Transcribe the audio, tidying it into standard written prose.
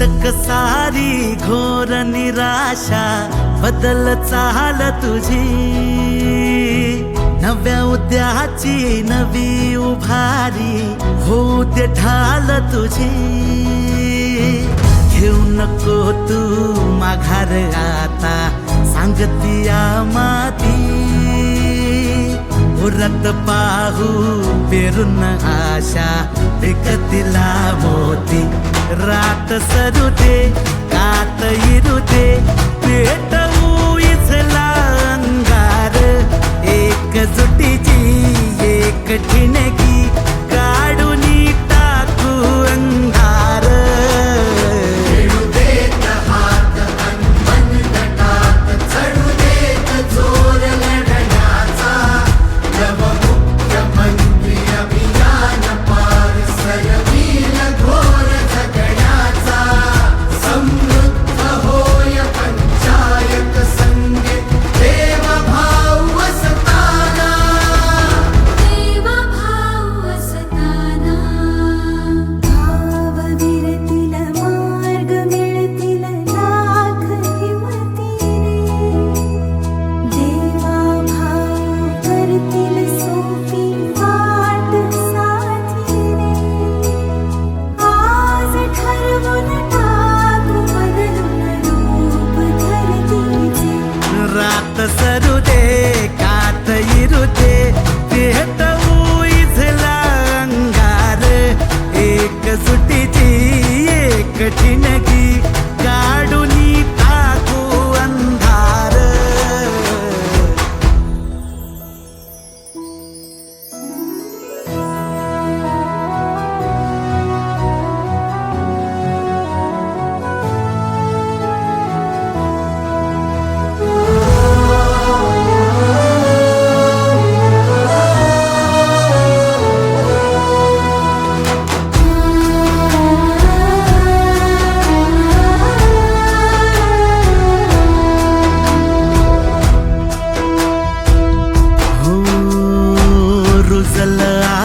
अटक सारी घोर निराशा बदल चाल तुझी, नव्या उद्याची नवी उभारी होऊ दे ढाल तुझी। घेऊ नको तू माघार आता सांगतिया माती, उरत पाहू पेरून आशा विकतिला मोती। रात सरू दे कात इरू दे पेट